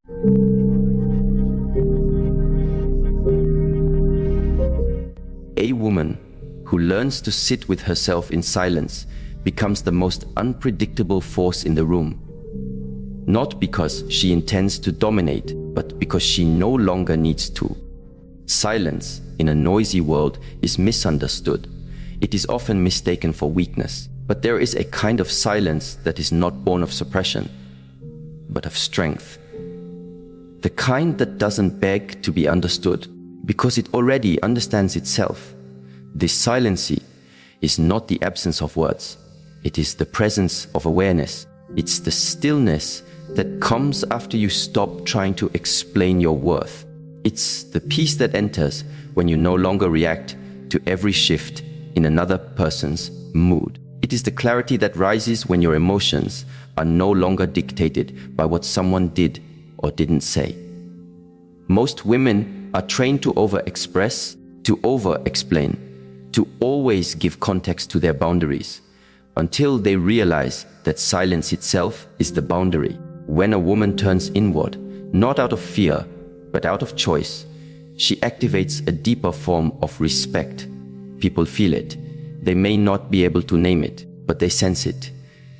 A woman who learns to sit with herself in silence becomes the most unpredictable force in the room. Not because she intends to dominate, but because she no longer needs to. Silence in a noisy world is misunderstood. It is often mistaken for weakness. But there is a kind of silence that is not born of suppression, but of strength. The kind that doesn't beg to be understood, because it already understands itself. This silence is not the absence of words. It is the presence of awareness. It's the stillness that comes after you stop trying to explain your worth. It's the peace that enters when you no longer react to every shift in another person's mood. It is the clarity that rises when your emotions are no longer dictated by what someone did or didn't say. Most women are trained to over-express, to over-explain, to always give context to their boundaries, until they realize that silence itself is the boundary. When a woman turns inward, not out of fear, but out of choice, she activates a deeper form of respect. People feel it. They may not be able to name it, but they sense it.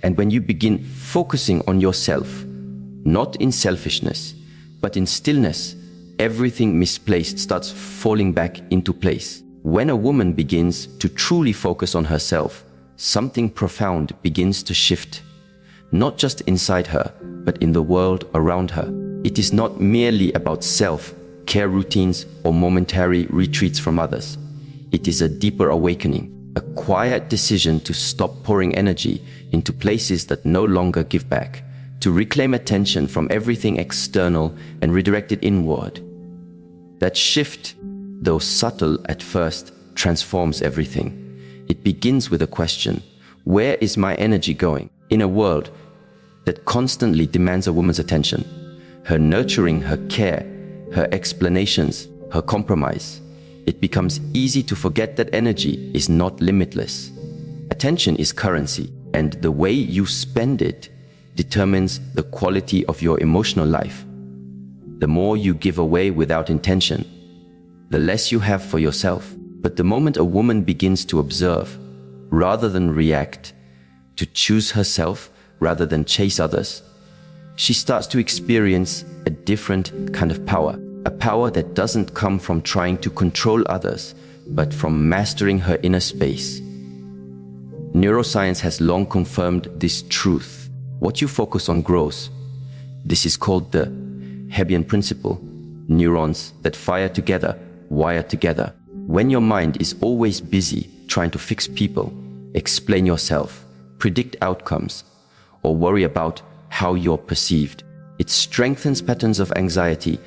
And when you begin focusing on yourself, not in selfishness, but in stillness, everything misplaced starts falling back into place. When a woman begins to truly focus on herself, something profound begins to shift. Not just inside her, but in the world around her. It is not merely about self-care routines or momentary retreats from others. It is a deeper awakening. A quiet decision to stop pouring energy into places that no longer give back, to reclaim attention from everything external and redirect it inward. That shift, though subtle at first, transforms everything. It begins with a question: where is my energy going? In a world that constantly demands a woman's attention, her nurturing, her care, her explanations, her compromise, it becomes easy to forget that energy is not limitless. Attention is currency, and the way you spend it determines the quality of your emotional life. The more you give away without intention, the less you have for yourself. But the moment a woman begins to observe rather than react, to choose herself rather than chase others, she starts to experience a different kind of power. A power that doesn't come from trying to control others, but from mastering her inner space. Neuroscience has long confirmed this truth. What you focus on grows. This is called the Hebbian principle. Neurons that fire together, wire together. When your mind is always busy trying to fix people, explain yourself, predict outcomes, or worry about how you're perceived, it strengthens patterns of anxiety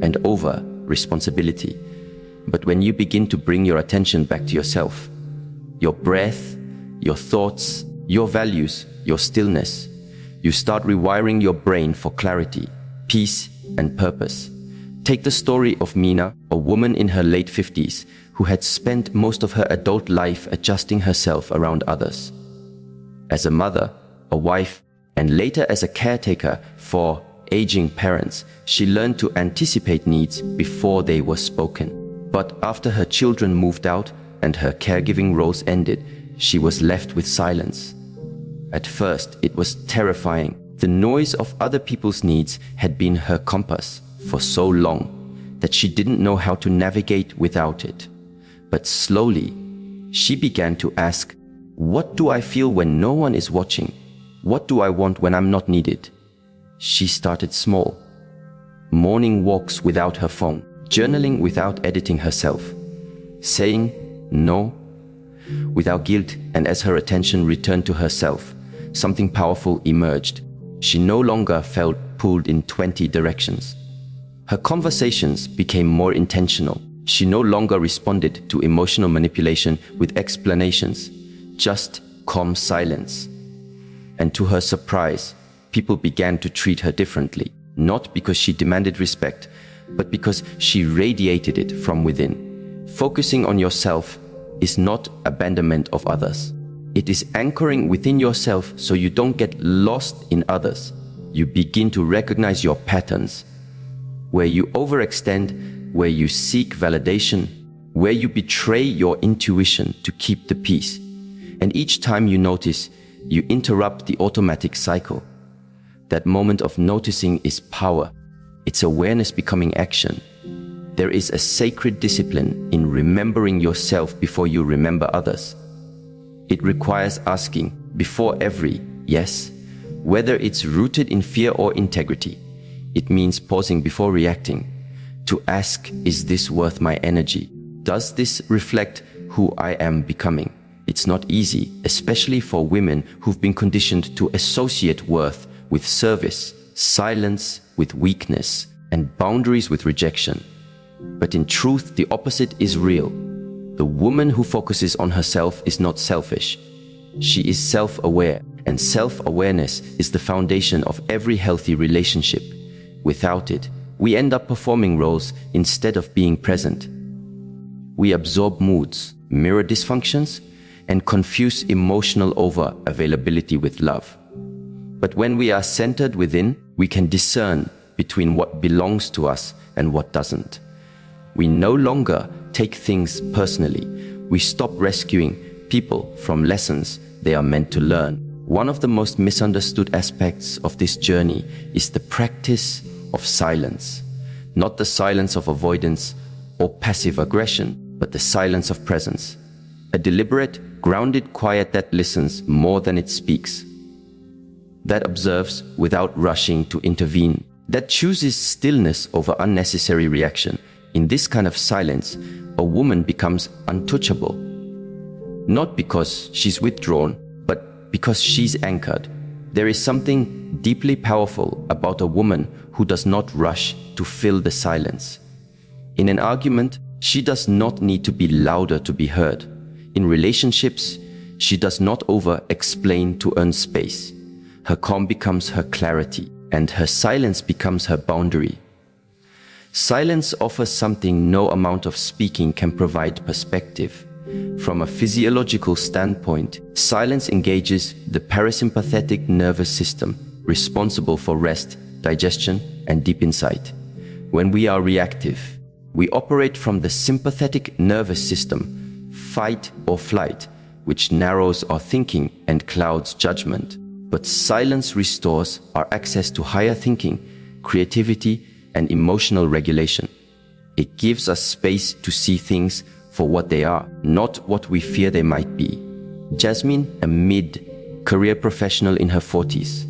and over-responsibility. But when you begin to bring your attention back to yourself, your breath, your thoughts, your values, your stillness, you start rewiring your brain for clarity, peace, and purpose. Take the story of Mina, a woman in her late 50s who had spent most of her adult life adjusting herself around others. As a mother, a wife, and later as a caretaker for aging parents, she learned to anticipate needs before they were spoken. But after her children moved out and her caregiving roles ended, she was left with silence. At first, it was terrifying. The noise of other people's needs had been her compass for so long that she didn't know how to navigate without it. But slowly, she began to ask, what do I feel when no one is watching? What do I want when I'm not needed? She started small. Morning walks without her phone, journaling without editing herself, saying no without guilt, and as her attention returned to herself, something powerful emerged. She no longer felt pulled in 20 directions. Her conversations became more intentional. She no longer responded to emotional manipulation with explanations, just calm silence. And to her surprise, people began to treat her differently, not because she demanded respect, but because she radiated it from within. Focusing on yourself is not abandonment of others. It is anchoring within yourself so you don't get lost in others. You begin to recognize your patterns, where you overextend, where you seek validation, where you betray your intuition to keep the peace. And each time you notice, you interrupt the automatic cycle. That moment of noticing is power. It's awareness becoming action. There is a sacred discipline in remembering yourself before you remember others. It requires asking before every yes, whether it's rooted in fear or integrity. It means pausing before reacting. To ask, is this worth my energy? Does this reflect who I am becoming? It's not easy, especially for women who've been conditioned to associate worth with service, silence with weakness, and boundaries with rejection. But in truth, the opposite is real. The woman who focuses on herself is not selfish. She is self-aware, and self-awareness is the foundation of every healthy relationship. Without it, we end up performing roles instead of being present. We absorb moods, mirror dysfunctions, and confuse emotional over-availability with love. But when we are centered within, we can discern between what belongs to us and what doesn't. We no longer take things personally. We stop rescuing people from lessons they are meant to learn. One of the most misunderstood aspects of this journey is the practice of silence. Not the silence of avoidance or passive aggression, but the silence of presence. A deliberate, grounded quiet that listens more than it speaks. That observes without rushing to intervene. That chooses stillness over unnecessary reaction. In this kind of silence, a woman becomes untouchable. Not because she's withdrawn, but because she's anchored. There is something deeply powerful about a woman who does not rush to fill the silence. In an argument, she does not need to be louder to be heard. In relationships, she does not over-explain to earn space. Her calm becomes her clarity, and her silence becomes her boundary. Silence offers something no amount of speaking can provide: perspective. From a physiological standpoint, silence engages the parasympathetic nervous system, responsible for rest, digestion, and deep insight. When we are reactive, we operate from the sympathetic nervous system, fight or flight, which narrows our thinking and clouds judgment. But silence restores our access to higher thinking, creativity, and emotional regulation. It gives us space to see things for what they are, not what we fear they might be. Jasmine, a mid-career professional in her 40s,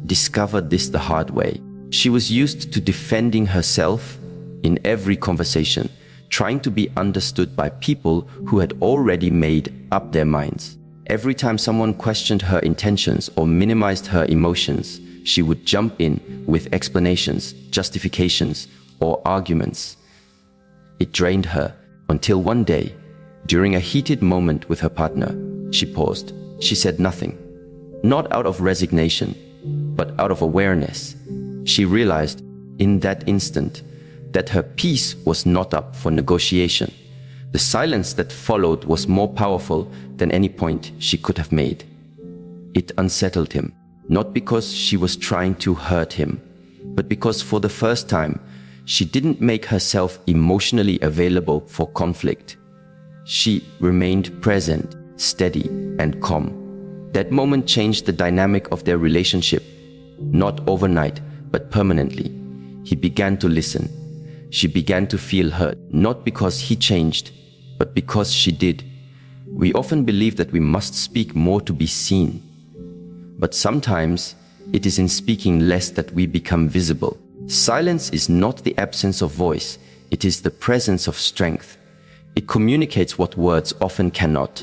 discovered this the hard way. She was used to defending herself in every conversation, trying to be understood by people who had already made up their minds. Every time someone questioned her intentions or minimized her emotions, she would jump in with explanations, justifications, or arguments. It drained her until one day, during a heated moment with her partner, she paused. She said nothing, not out of resignation, but out of awareness. She realized in that instant that her peace was not up for negotiation. The silence that followed was more powerful than any point she could have made. It unsettled him, not because she was trying to hurt him, but because for the first time, she didn't make herself emotionally available for conflict. She remained present, steady, and calm. That moment changed the dynamic of their relationship, not overnight, but permanently. He began to listen. She began to feel heard, not because he changed, but because she did. We often believe that we must speak more to be seen. But sometimes it is in speaking less that we become visible. Silence is not the absence of voice, it is the presence of strength. It communicates what words often cannot.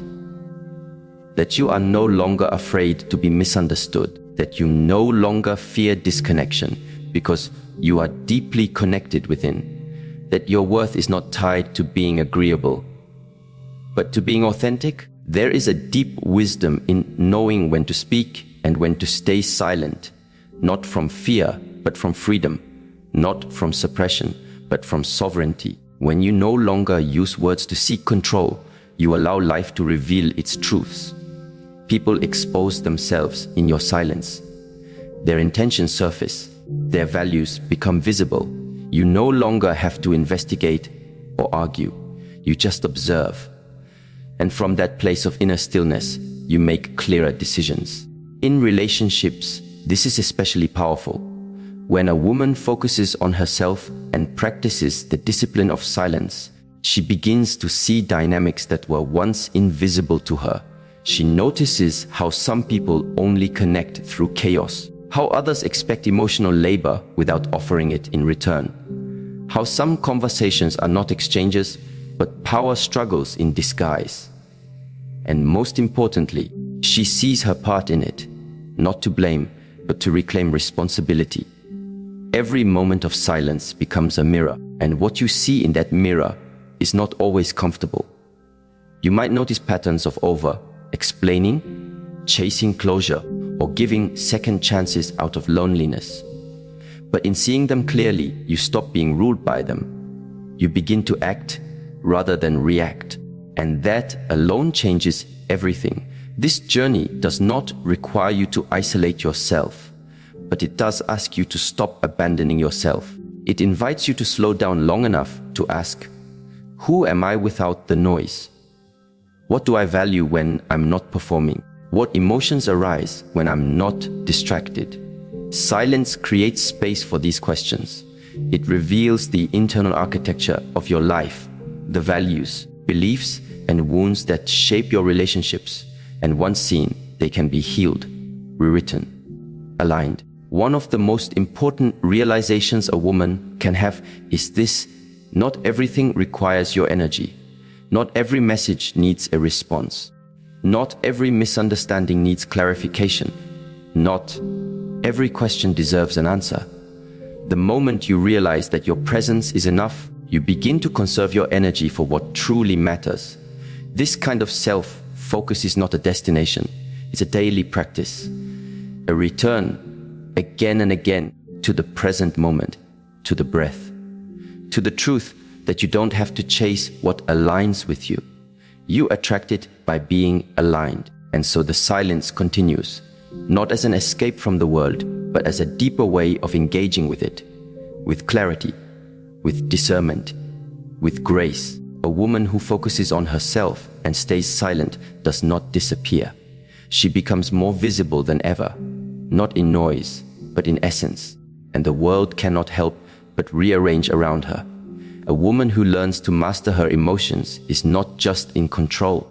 That you are no longer afraid to be misunderstood, that you no longer fear disconnection because you are deeply connected within, that your worth is not tied to being agreeable, but to being authentic. There is a deep wisdom in knowing when to speak and when to stay silent, not from fear, but from freedom, not from suppression, but from sovereignty. When you no longer use words to seek control, you allow life to reveal its truths. People expose themselves in your silence. Their intentions surface, their values become visible. You no longer have to investigate or argue. You just observe. And from that place of inner stillness, you make clearer decisions. In relationships, this is especially powerful. When a woman focuses on herself and practices the discipline of silence, she begins to see dynamics that were once invisible to her. She notices how some people only connect through chaos, how others expect emotional labor without offering it in return, how some conversations are not exchanges, but power struggles in disguise. And most importantly, she sees her part in it, not to blame, but to reclaim responsibility. Every moment of silence becomes a mirror, and what you see in that mirror is not always comfortable. You might notice patterns of over-explaining, chasing closure, or giving second chances out of loneliness. But in seeing them clearly, you stop being ruled by them. You begin to act rather than react, and that alone changes everything. This journey does not require you to isolate yourself, but it does ask you to stop abandoning yourself. It invites you to slow down long enough to ask, who am I without the noise? What do I value when I'm not performing? What emotions arise when I'm not distracted? Silence creates space for these questions. It reveals the internal architecture of your life, the values, beliefs, and wounds that shape your relationships. And once seen, they can be healed, rewritten, aligned. One of the most important realizations a woman can have is this: not everything requires your energy. Not every message needs a response. Not every misunderstanding needs clarification. Not every question deserves an answer. The moment you realize that your presence is enough, you begin to conserve your energy for what truly matters. This kind of self-focus is not a destination. It's a daily practice. A return, again and again, to the present moment, to the breath, to the truth that you don't have to chase what aligns with you. You attract it by being aligned. And so the silence continues, not as an escape from the world, but as a deeper way of engaging with it, with clarity, with discernment, with grace. A woman who focuses on herself and stays silent does not disappear. She becomes more visible than ever, not in noise, but in essence. And the world cannot help but rearrange around her. A woman who learns to master her emotions is not just in control.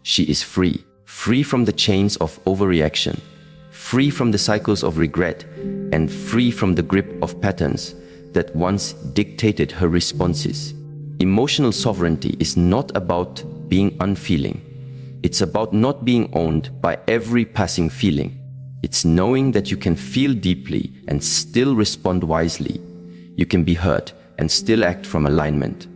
She is free, free from the chains of overreaction, free from the cycles of regret, and free from the grip of patterns that once dictated her responses. Emotional sovereignty is not about being unfeeling. It's about not being owned by every passing feeling. It's knowing that you can feel deeply and still respond wisely. You can be hurt and still act from alignment.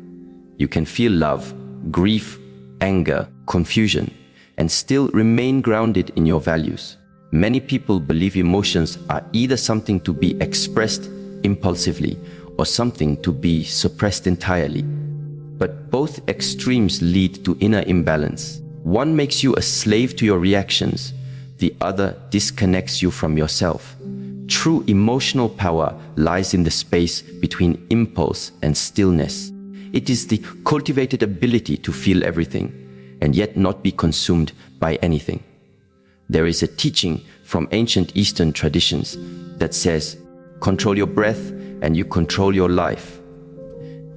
You can feel love, grief, anger, confusion, and still remain grounded in your values. Many people believe emotions are either something to be expressed impulsively or something to be suppressed entirely. But both extremes lead to inner imbalance. One makes you a slave to your reactions, the other disconnects you from yourself. True emotional power lies in the space between impulse and stillness. It is the cultivated ability to feel everything and yet not be consumed by anything. There is a teaching from ancient Eastern traditions that says, control your breath and you control your life.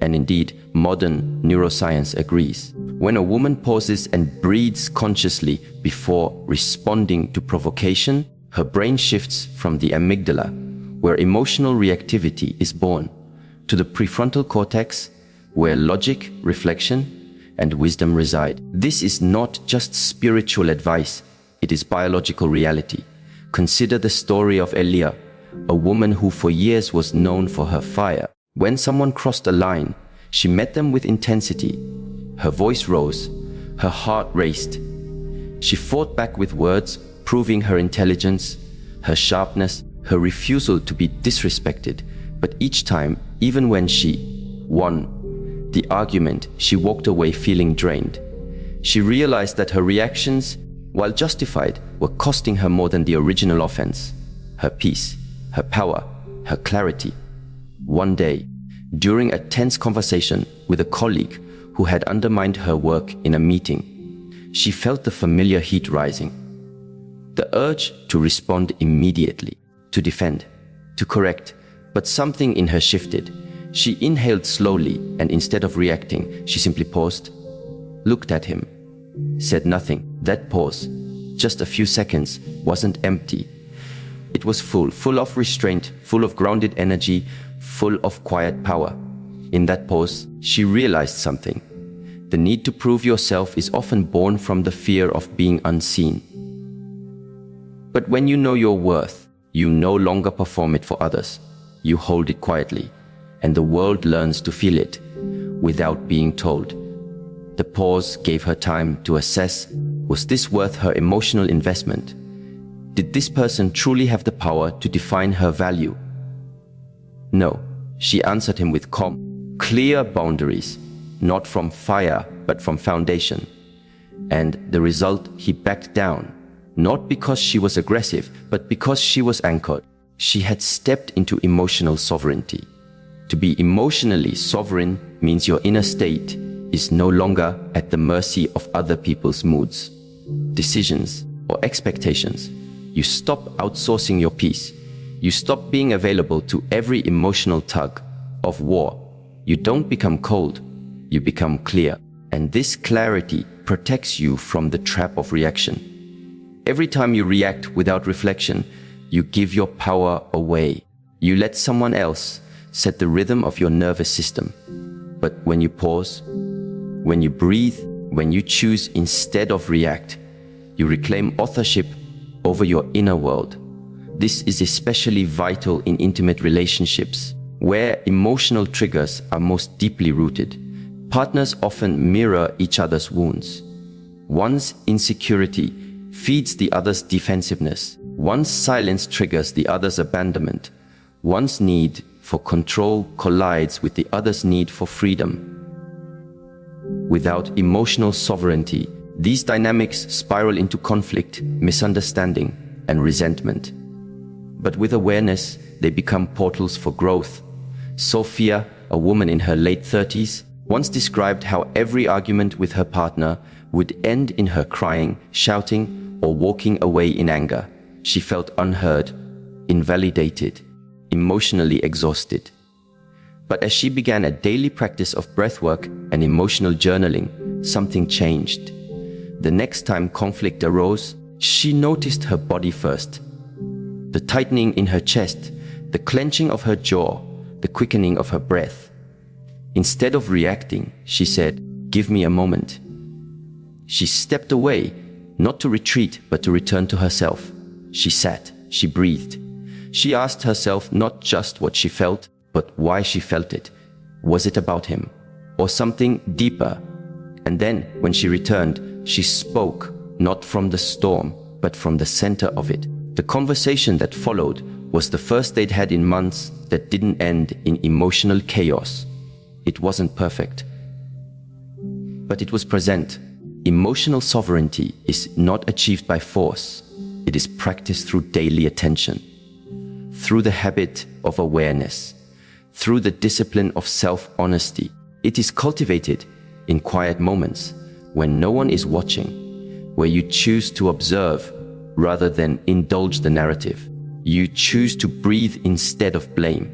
And indeed, modern neuroscience agrees. When a woman pauses and breathes consciously before responding to provocation, her brain shifts from the amygdala, where emotional reactivity is born, to the prefrontal cortex, where logic, reflection, and wisdom reside. This is not just spiritual advice, it is biological reality. Consider the story of Elia, a woman who for years was known for her fire. When someone crossed a line, she met them with intensity. Her voice rose, her heart raced. She fought back with words, proving her intelligence, her sharpness, her refusal to be disrespected. But each time, even when she won the argument, she walked away feeling drained. She realized that her reactions, while justified, were costing her more than the original offense: her peace, her power, her clarity. One day, During a tense conversation with a colleague who had undermined her work in a meeting, she felt the familiar heat rising. The urge to respond immediately, to defend, to correct, but something in her shifted. She inhaled slowly, and instead of reacting, she simply paused, looked at him, said nothing. That pause, just a few seconds, wasn't empty. It was full of restraint, full of grounded energy, full of quiet power. In that pause, she realized something. The need to prove yourself is often born from the fear of being unseen. But when you know your worth, you no longer perform it for others. You hold it quietly, and the world learns to feel it without being told. The pause gave her time to assess, was this worth her emotional investment? Did this person truly have the power to define her value? No, she answered him with calm, clear boundaries, not from fire, but from foundation. And the result, he backed down, not because she was aggressive, but because she was anchored. She had stepped into emotional sovereignty. To be emotionally sovereign means your inner state is no longer at the mercy of other people's moods, decisions, or expectations. You stop outsourcing your peace. You stop being available to every emotional tug of war. You don't become cold, you become clear. And this clarity protects you from the trap of reaction. Every time you react without reflection, you give your power away. You let someone else set the rhythm of your nervous system. But when you pause, when you breathe, when you choose instead of react, you reclaim authorship over your inner world. This is especially vital in intimate relationships, where emotional triggers are most deeply rooted. Partners often mirror each other's wounds. One's insecurity feeds the other's defensiveness. One's silence triggers the other's abandonment. One's need for control collides with the other's need for freedom. Without emotional sovereignty, these dynamics spiral into conflict, misunderstanding, and resentment. But with awareness, they become portals for growth. Sophia, a woman in her late 30s, once described how every argument with her partner would end in her crying, shouting, or walking away in anger. She felt unheard, invalidated, emotionally exhausted. But as she began a daily practice of breathwork and emotional journaling, something changed. The next time conflict arose, she noticed her body first. The tightening in her chest, the clenching of her jaw, the quickening of her breath. Instead of reacting, she said, "Give me a moment." She stepped away, not to retreat, but to return to herself. She sat, she breathed. She asked herself not just what she felt, but why she felt it. Was it about him, or something deeper? And then, when she returned, she spoke, not from the storm, but from the center of it. The conversation that followed was the first they'd had in months that didn't end in emotional chaos. It wasn't perfect, but it was present. Emotional sovereignty is not achieved by force. It is practiced through daily attention, through the habit of awareness, through the discipline of self-honesty. It is cultivated in quiet moments when no one is watching, where you choose to observe rather than indulge the narrative. You choose to breathe instead of blame,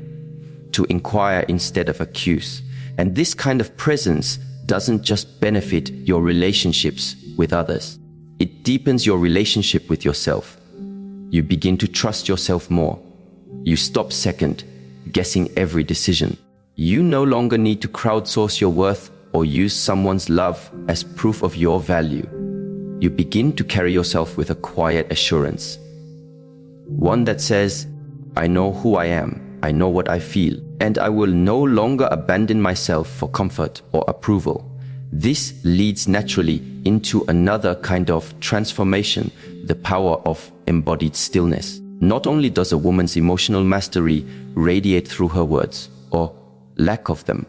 to inquire instead of accuse. And this kind of presence doesn't just benefit your relationships with others. It deepens your relationship with yourself. You begin to trust yourself more. You stop second guessing every decision. You no longer need to crowdsource your worth or use someone's love as proof of your value. You begin to carry yourself with a quiet assurance. One that says, I know who I am, I know what I feel, and I will no longer abandon myself for comfort or approval. This leads naturally into another kind of transformation, the power of embodied stillness. Not only does a woman's emotional mastery radiate through her words, or lack of them,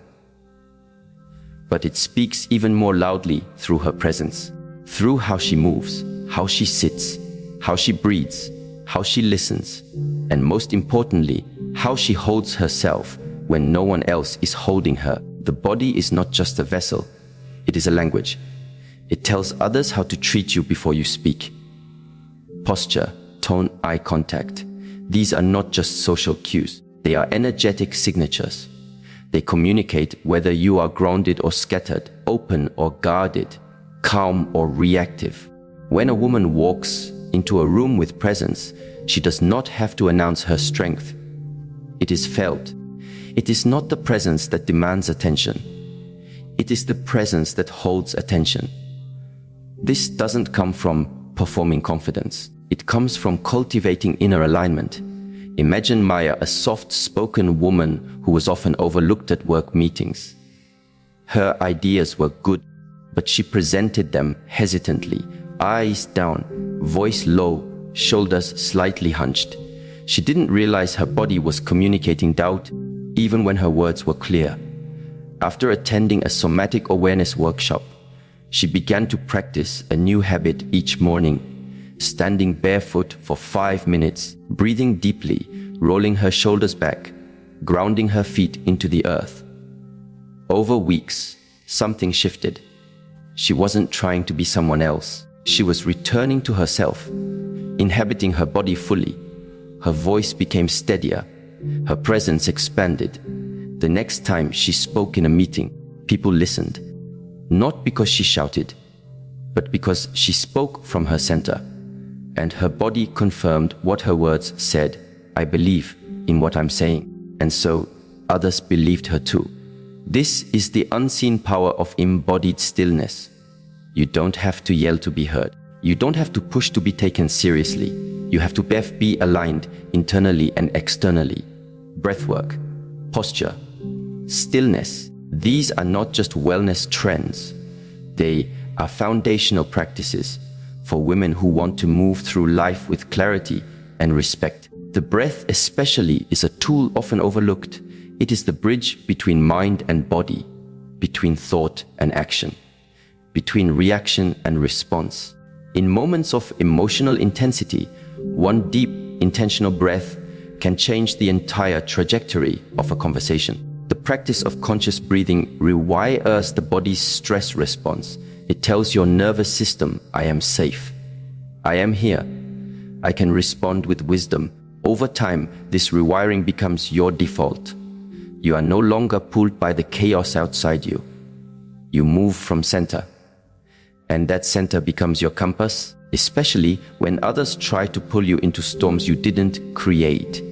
but it speaks even more loudly through her presence, through how she moves, how she sits, how she breathes, how she listens, and most importantly, how she holds herself when no one else is holding her. The body is not just a vessel, it is a language. It tells others how to treat you before you speak. Posture, tone, eye contact. These are not just social cues. They are energetic signatures. They communicate whether you are grounded or scattered, open or guarded, calm or reactive. When a woman walks into a room with presence, she does not have to announce her strength. It is felt. It is not the presence that demands attention. It is the presence that holds attention. This doesn't come from performing confidence. It comes from cultivating inner alignment. Imagine Maya, a soft-spoken woman who was often overlooked at work meetings. Her ideas were good, but she presented them hesitantly, eyes down, voice low, shoulders slightly hunched. She didn't realize her body was communicating doubt, even when her words were clear. After attending a somatic awareness workshop, she began to practice a new habit each morning. Standing barefoot for 5 minutes, breathing deeply, rolling her shoulders back, grounding her feet into the earth. Over weeks, something shifted. She wasn't trying to be someone else. She was returning to herself, inhabiting her body fully. Her voice became steadier. Her presence expanded. The next time she spoke in a meeting, people listened. Not because she shouted, but because she spoke from her center. And her body confirmed what her words said. I believe in what I'm saying. And so others believed her too. This is the unseen power of embodied stillness. You don't have to yell to be heard. You don't have to push to be taken seriously. You have to be aligned internally and externally. Breathwork, posture, stillness. These are not just wellness trends. They are foundational practices for women who want to move through life with clarity and respect. The breath especially is a tool often overlooked. It is the bridge between mind and body, between thought and action, between reaction and response. In moments of emotional intensity, one deep, intentional breath can change the entire trajectory of a conversation. The practice of conscious breathing rewires the body's stress response. It tells your nervous system, I am safe. I am here. I can respond with wisdom. Over time, this rewiring becomes your default. You are no longer pulled by the chaos outside you. You move from center. And that center becomes your compass, especially when others try to pull you into storms you didn't create.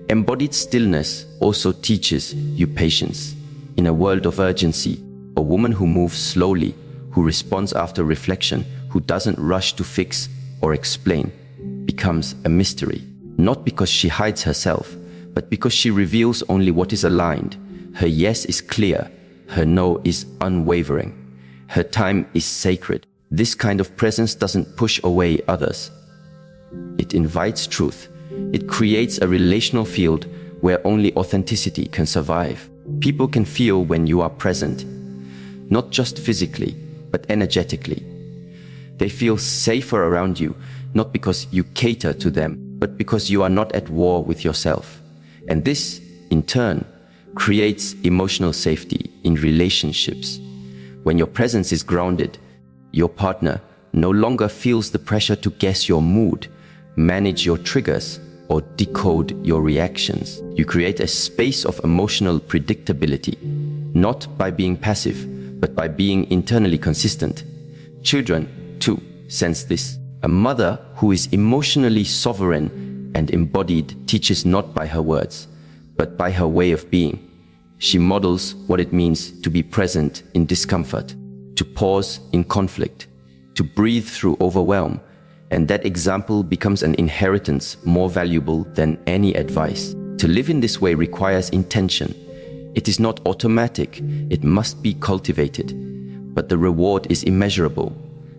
Embodied stillness also teaches you patience. In a world of urgency, a woman who moves slowly, who responds after reflection, who doesn't rush to fix or explain, becomes a mystery. Not because she hides herself, but because she reveals only what is aligned. Her yes is clear, her no is unwavering. Her time is sacred. This kind of presence doesn't push away others. It invites truth. It creates a relational field where only authenticity can survive. People can feel when you are present, not just physically, but energetically. They feel safer around you, not because you cater to them, but because you are not at war with yourself. And this, in turn, creates emotional safety in relationships. When your presence is grounded, your partner no longer feels the pressure to guess your mood, manage your triggers, or decode your reactions. You create a space of emotional predictability, not by being passive, but by being internally consistent. Children, too, sense this. A mother who is emotionally sovereign and embodied teaches not by her words, but by her way of being. She models what it means to be present in discomfort, to pause in conflict, to breathe through overwhelm, and that example becomes an inheritance more valuable than any advice. To live in this way requires intention. It is not automatic, it must be cultivated. But the reward is immeasurable.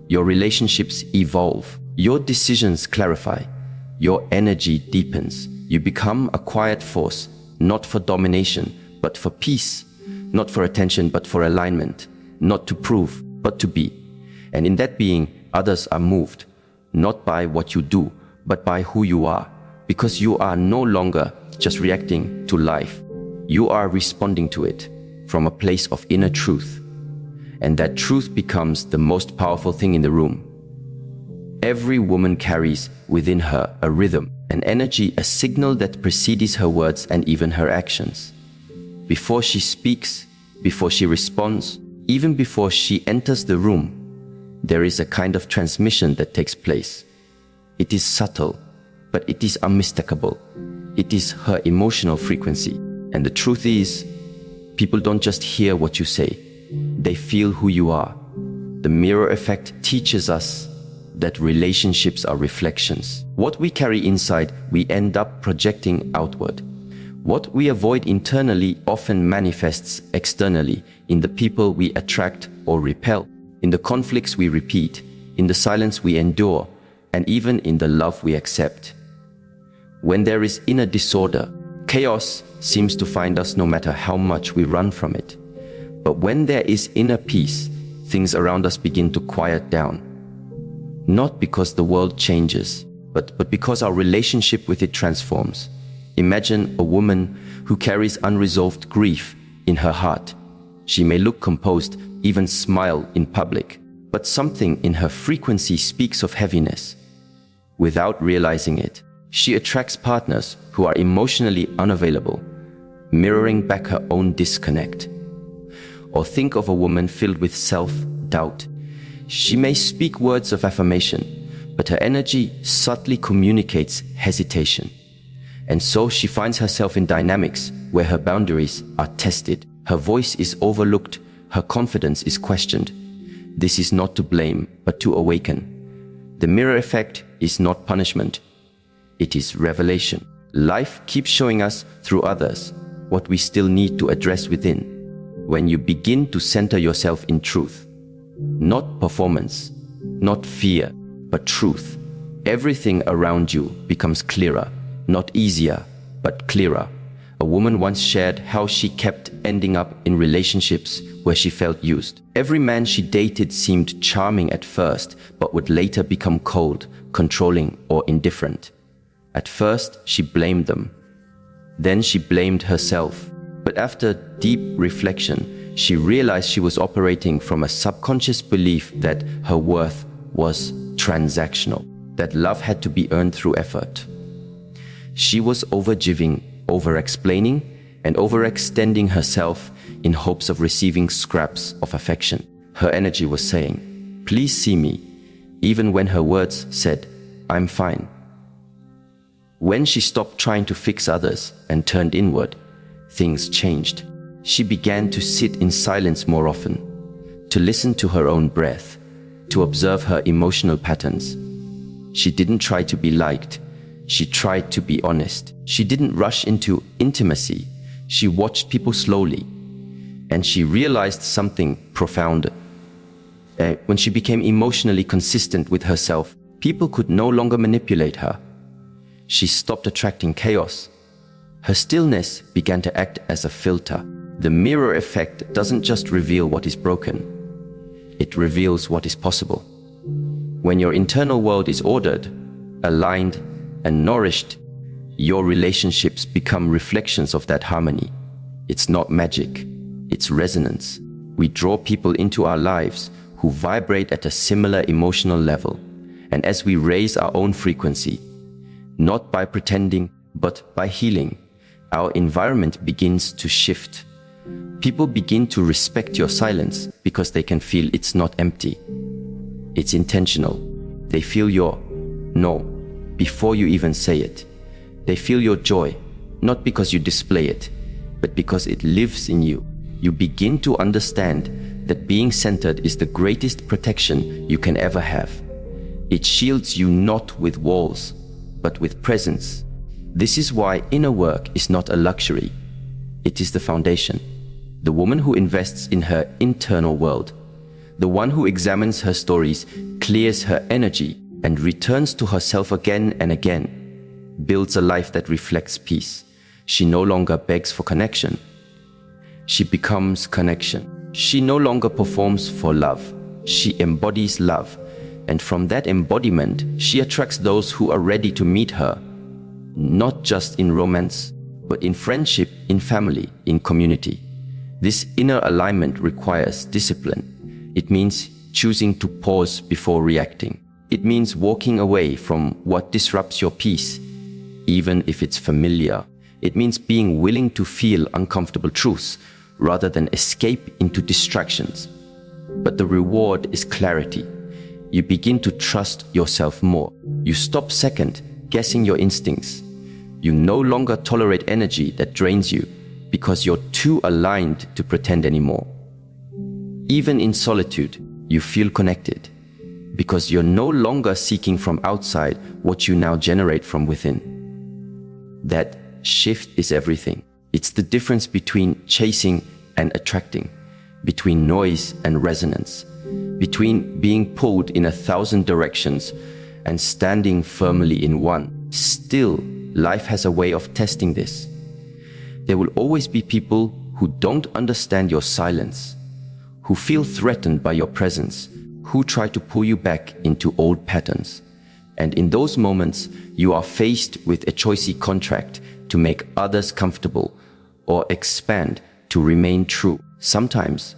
Your relationships evolve, your decisions clarify, your energy deepens. You become a quiet force, not for domination, but for peace, not for attention, but for alignment, not to prove, but to be. And in that being, others are moved, not by what you do, but by who you are, because you are no longer just reacting to life. You are responding to it from a place of inner truth, and that truth becomes the most powerful thing in the room. Every woman carries within her a rhythm, an energy, a signal that precedes her words and even her actions. Before she speaks, before she responds, even before she enters the room, there is a kind of transmission that takes place. It is subtle, but it is unmistakable. It is her emotional frequency. And the truth is, people don't just hear what you say, they feel who you are. The mirror effect teaches us that relationships are reflections. What we carry inside, we end up projecting outward. What we avoid internally often manifests externally in the people we attract or repel, in the conflicts we repeat, in the silence we endure, and even in the love we accept. When there is inner disorder, chaos seems to find us no matter how much we run from it. But when there is inner peace, things around us begin to quiet down. Not because the world changes, but because our relationship with it transforms. Imagine a woman who carries unresolved grief in her heart. She may look composed, even smile in public, but something in her frequency speaks of heaviness. Without realizing it, she attracts partners who are emotionally unavailable, mirroring back her own disconnect. Or think of a woman filled with self-doubt. She may speak words of affirmation, but her energy subtly communicates hesitation. And so she finds herself in dynamics where her boundaries are tested, her voice is overlooked, her confidence is questioned. This is not to blame, but to awaken. The mirror effect is not punishment, it is revelation. Life keeps showing us through others what we still need to address within. When you begin to center yourself in truth, not performance, not fear, but truth, everything around you becomes clearer. Not easier, but clearer. A woman once shared how she kept ending up in relationships where she felt used. Every man she dated seemed charming at first, but would later become cold, controlling, or indifferent. At first, she blamed them. Then she blamed herself. But after deep reflection, she realized she was operating from a subconscious belief that her worth was transactional, that love had to be earned through effort. She was overgiving, over-explaining, and overextending herself in hopes of receiving scraps of affection. Her energy was saying, "Please see me," even when her words said, "I'm fine." When she stopped trying to fix others and turned inward, things changed. She began to sit in silence more often, to listen to her own breath, to observe her emotional patterns. She didn't try to be liked. She tried to be honest. She didn't rush into intimacy. She watched people slowly. And she realized something profound. When she became emotionally consistent with herself, people could no longer manipulate her. She stopped attracting chaos. Her stillness began to act as a filter. The mirror effect doesn't just reveal what is broken. It reveals what is possible. When your internal world is ordered, aligned, and nourished, your relationships become reflections of that harmony. It's not magic, it's resonance. We draw people into our lives who vibrate at a similar emotional level. And as we raise our own frequency, not by pretending, but by healing, our environment begins to shift. People begin to respect your silence because they can feel it's not empty. It's intentional. They feel your no before you even say it. They feel your joy, not because you display it, but because it lives in you. You begin to understand that being centered is the greatest protection you can ever have. It shields you not with walls, but with presence. This is why inner work is not a luxury. It is the foundation. The woman who invests in her internal world, the one who examines her stories, clears her energy, and returns to herself again and again, builds a life that reflects peace. She no longer begs for connection. She becomes connection. She no longer performs for love. She embodies love. And from that embodiment, she attracts those who are ready to meet her, not just in romance, but in friendship, in family, in community. This inner alignment requires discipline. It means choosing to pause before reacting. It means walking away from what disrupts your peace, even if it's familiar. It means being willing to feel uncomfortable truths rather than escape into distractions. But the reward is clarity. You begin to trust yourself more. You stop second guessing your instincts. You no longer tolerate energy that drains you because you're too aligned to pretend anymore. Even in solitude, you feel connected because you're no longer seeking from outside what you now generate from within. That shift is everything. It's the difference between chasing and attracting, between noise and resonance, between being pulled in 1,000 directions and standing firmly in one. Still, life has a way of testing this. There will always be people who don't understand your silence, who feel threatened by your presence, who try to pull you back into old patterns. And in those moments, you are faced with a choicy contract to make others comfortable or expand to remain true. Sometimes,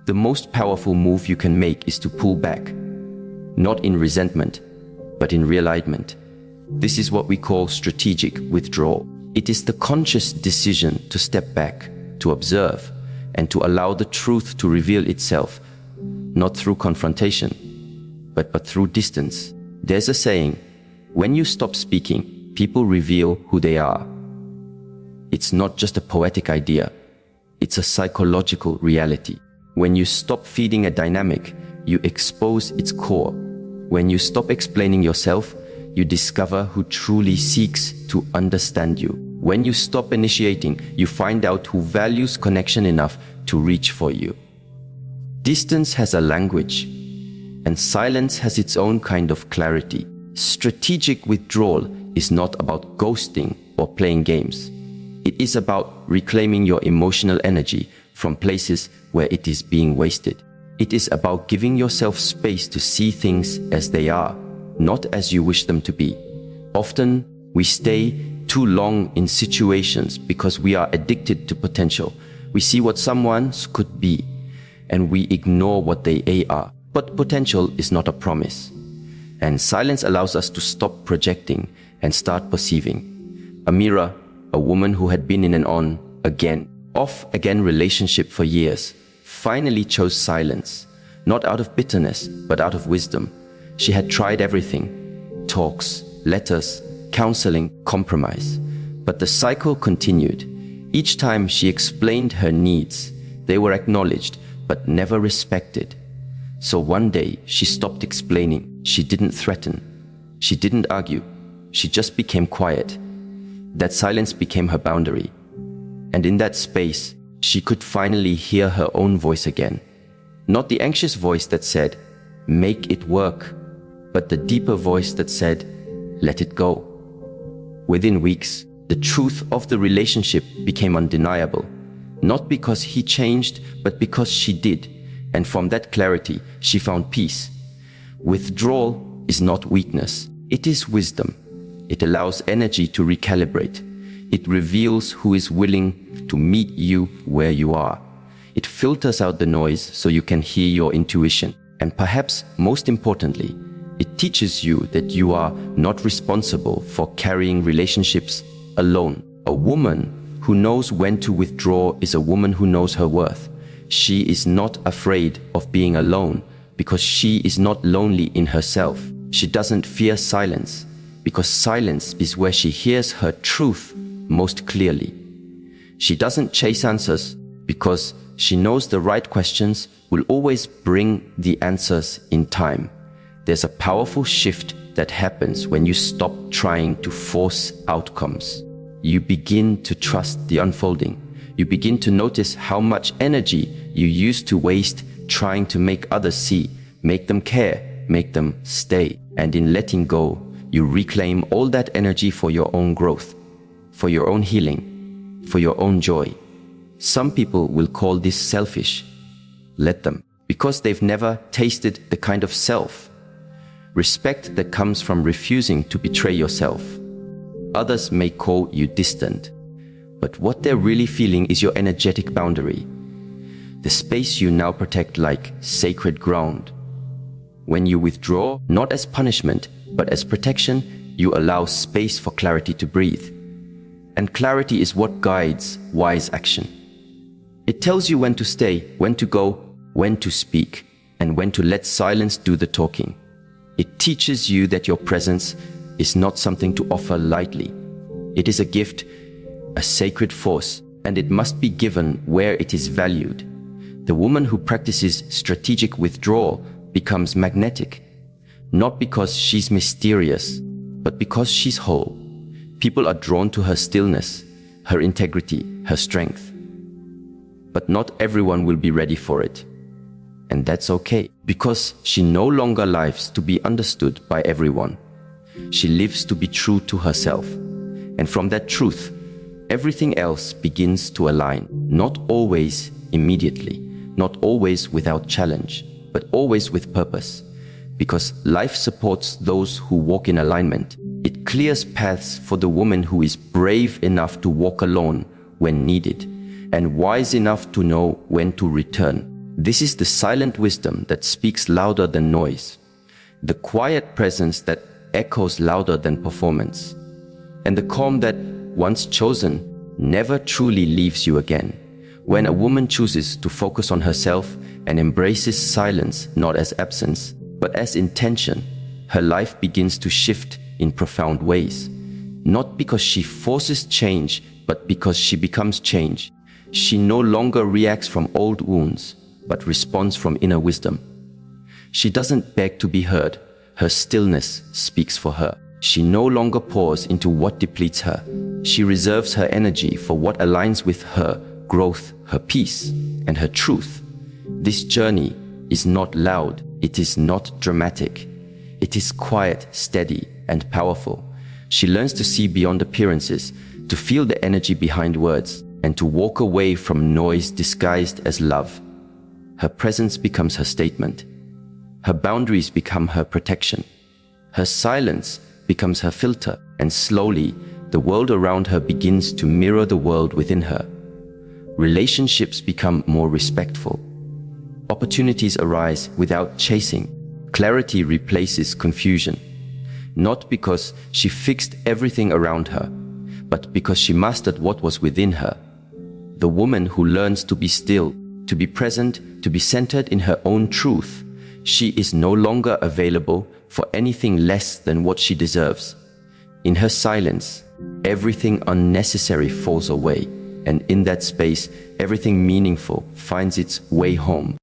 the most powerful move you can make is to pull back, not in resentment, but in realignment. This is what we call strategic withdrawal. It is the conscious decision to step back, to observe, and to allow the truth to reveal itself, not through confrontation, but through distance. There's a saying, when you stop speaking, people reveal who they are. It's not just a poetic idea, it's a psychological reality. When you stop feeding a dynamic, you expose its core. When you stop explaining yourself, you discover who truly seeks to understand you. When you stop initiating, you find out who values connection enough to reach for you. Distance has a language, and silence has its own kind of clarity. Strategic withdrawal is not about ghosting or playing games. It is about reclaiming your emotional energy from places where it is being wasted. It is about giving yourself space to see things as they are, not as you wish them to be. Often, we stay too long in situations because we are addicted to potential. We see what someone could be, and we ignore what they are. But potential is not a promise. And silence allows us to stop projecting and start perceiving. Amira, a woman who had been in an off-again relationship for years, finally chose silence, not out of bitterness, but out of wisdom. She had tried everything: talks, letters, counseling, compromise. But the cycle continued. Each time she explained her needs, they were acknowledged, but never respected. So one day, she stopped explaining. She didn't threaten. She didn't argue. She just became quiet. That silence became her boundary. And in that space, she could finally hear her own voice again. Not the anxious voice that said, "Make it work," but the deeper voice that said, "Let it go." Within weeks, the truth of the relationship became undeniable. Not because he changed, but because she did. And from that clarity, she found peace. Withdrawal is not weakness. It is wisdom. It allows energy to recalibrate. It reveals who is willing to meet you where you are. It filters out the noise so you can hear your intuition. And perhaps most importantly, it teaches you that you are not responsible for carrying relationships alone. A woman who knows when to withdraw is a woman who knows her worth. She is not afraid of being alone because she is not lonely in herself. She doesn't fear silence because silence is where she hears her truth most clearly. She doesn't chase answers because she knows the right questions will always bring the answers in time. There's a powerful shift that happens when you stop trying to force outcomes. You begin to trust the unfolding. You begin to notice how much energy you used to waste trying to make others see, make them care, make them stay. And in letting go, you reclaim all that energy for your own growth, for your own healing, for your own joy. Some people will call this selfish. Let them, because they've never tasted the kind of respect that comes from refusing to betray yourself. Others may call you distant, But what they're really feeling is your energetic boundary, the space you now protect like sacred ground. When you withdraw, not as punishment, but as protection, you allow space for clarity to breathe. And clarity is what guides wise action. It tells you when to stay, when to go, when to speak, and when to let silence do the talking. It teaches you that your presence is not something to offer lightly. It is a gift, a sacred force, and it must be given where it is valued. The woman who practices strategic withdrawal becomes magnetic, not because she's mysterious, but because she's whole. People are drawn to her stillness, her integrity, her strength. But not everyone will be ready for it. And that's okay, because she no longer lives to be understood by everyone. She lives to be true to herself. And from that truth, everything else begins to align, not always immediately, not always without challenge, but always with purpose. Because life supports those who walk in alignment. It clears paths for the woman who is brave enough to walk alone when needed, and wise enough to know when to return. This is the silent wisdom that speaks louder than noise, the quiet presence that echoes louder than performance, and the calm that, once chosen, never truly leaves you again. When a woman chooses to focus on herself and embraces silence not as absence, but as intention, her life begins to shift in profound ways. Not because she forces change, but because she becomes change. She no longer reacts from old wounds, but responds from inner wisdom. She doesn't beg to be heard. Her stillness speaks for her. She no longer pours into what depletes her. She reserves her energy for what aligns with her growth, her peace, and her truth. This journey is not loud. It is not dramatic. It is quiet, steady, and powerful. She learns to see beyond appearances, to feel the energy behind words, and to walk away from noise disguised as love. Her presence becomes her statement. Her boundaries become her protection. Her silence becomes her filter, and slowly, the world around her begins to mirror the world within her. Relationships become more respectful. Opportunities arise without chasing. Clarity replaces confusion. Not because she fixed everything around her, but because she mastered what was within her. The woman who learns to be still, to be present, to be centered in her own truth, she is no longer available for anything less than what she deserves. In her silence, everything unnecessary falls away, and in that space, everything meaningful finds its way home.